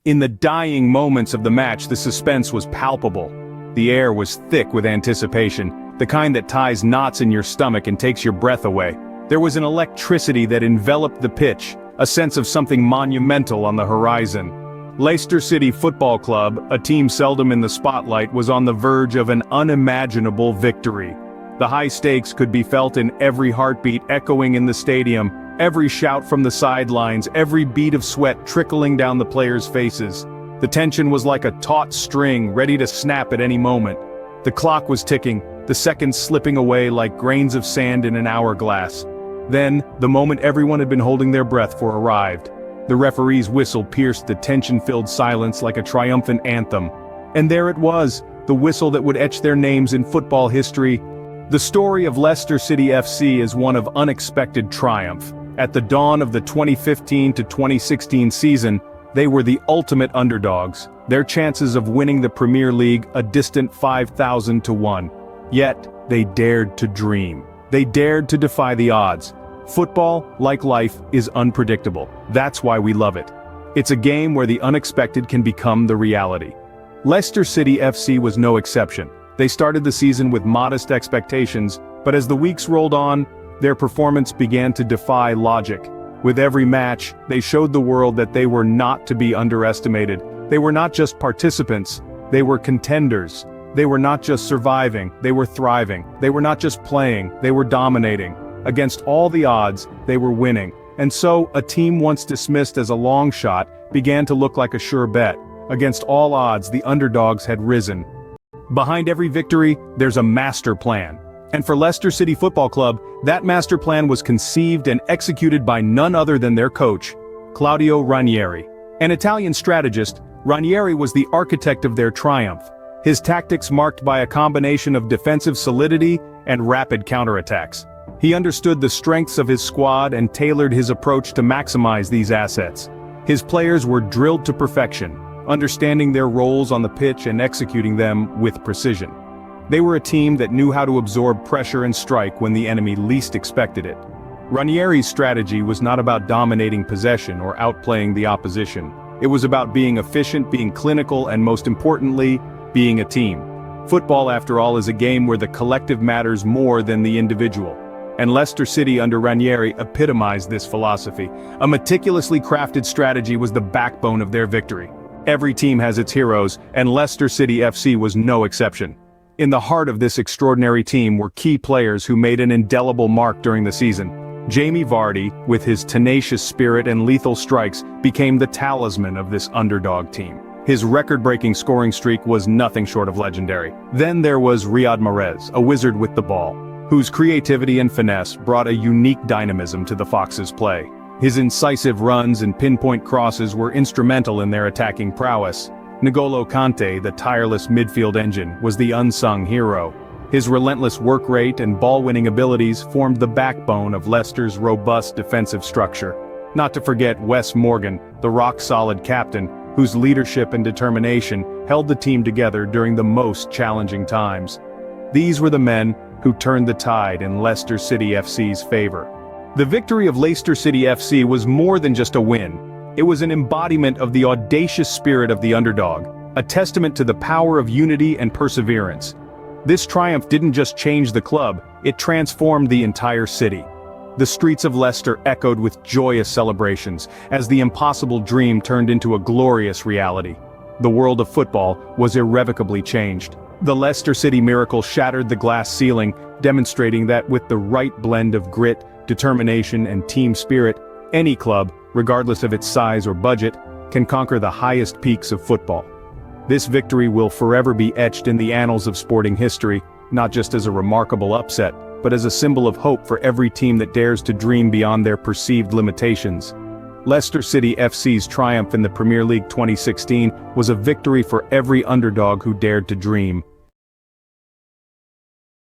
In the dying moments of the match, the suspense was palpable. The air was thick with anticipation, the kind that ties knots in your stomach and takes your breath away. There was an electricity that enveloped the pitch, a sense of something monumental on the horizon. Leicester City Football Club, a team seldom in the spotlight, was on the verge of an unimaginable victory. The high stakes could be felt in every heartbeat echoing in the stadium, every shout from the sidelines, every bead of sweat trickling down the players' faces. The tension was like a taut string, ready to snap at any moment. The clock was ticking, the seconds slipping away like grains of sand in an hourglass. Then, the moment everyone had been holding their breath for arrived. The referee's whistle pierced the tension-filled silence like a triumphant anthem. And there it was, the whistle that would etch their names in football history. The story of Leicester City FC is one of unexpected triumph. At the dawn of the 2015 to 2016 season, they were the ultimate underdogs, their chances of winning the Premier League a distant 5,000 to 1. Yet, they dared to dream. They dared to defy the odds. Football, like life, is unpredictable. That's why we love it. It's a game where the unexpected can become the reality. Leicester City FC was no exception. They started the season with modest expectations, but as the weeks rolled on, their performance began to defy logic. With every match, they showed the world that they were not to be underestimated. They were not just participants, they were contenders. They were not just surviving, they were thriving. They were not just playing, they were dominating. Against all the odds, they were winning. And so, a team once dismissed as a long shot began to look like a sure bet. Against all odds, the underdogs had risen. Behind every victory, there's a master plan. And for Leicester City Football Club, that master plan was conceived and executed by none other than their coach, Claudio Ranieri. An Italian strategist, Ranieri was the architect of their triumph. His tactics marked by a combination of defensive solidity and rapid counterattacks. He understood the strengths of his squad and tailored his approach to maximize these assets. His players were drilled to perfection, understanding their roles on the pitch and executing them with precision. They were a team that knew how to absorb pressure and strike when the enemy least expected it. Ranieri's strategy was not about dominating possession or outplaying the opposition. It was about being efficient, being clinical, and most importantly, being a team. Football, after all, is a game where the collective matters more than the individual. And Leicester City under Ranieri epitomized this philosophy. A meticulously crafted strategy was the backbone of their victory. Every team has its heroes, and Leicester City FC was no exception. In the heart of this extraordinary team were key players who made an indelible mark during the season. Jamie Vardy, with his tenacious spirit and lethal strikes, became the talisman of this underdog team. His record-breaking scoring streak was nothing short of legendary. Then there was Riyad Mahrez, a wizard with the ball, whose creativity and finesse brought a unique dynamism to the Foxes' play. His incisive runs and pinpoint crosses were instrumental in their attacking prowess. N'Golo Kante, the tireless midfield engine, was the unsung hero. His relentless work rate and ball-winning abilities formed the backbone of Leicester's robust defensive structure. Not to forget Wes Morgan, the rock-solid captain, whose leadership and determination held the team together during the most challenging times. These were the men who turned the tide in Leicester City FC's favor. The victory of Leicester City FC was more than just a win. It was an embodiment of the audacious spirit of the underdog, a testament to the power of unity and perseverance. This triumph didn't just change the club, it transformed the entire city. The streets of Leicester echoed with joyous celebrations, as the impossible dream turned into a glorious reality. The world of football was irrevocably changed. The Leicester City miracle shattered the glass ceiling, demonstrating that with the right blend of grit, determination, and team spirit, any club, regardless of its size or budget, can conquer the highest peaks of football. This victory will forever be etched in the annals of sporting history, not just as a remarkable upset, but as a symbol of hope for every team that dares to dream beyond their perceived limitations. Leicester City FC's triumph in the Premier League 2016 was a victory for every underdog who dared to dream.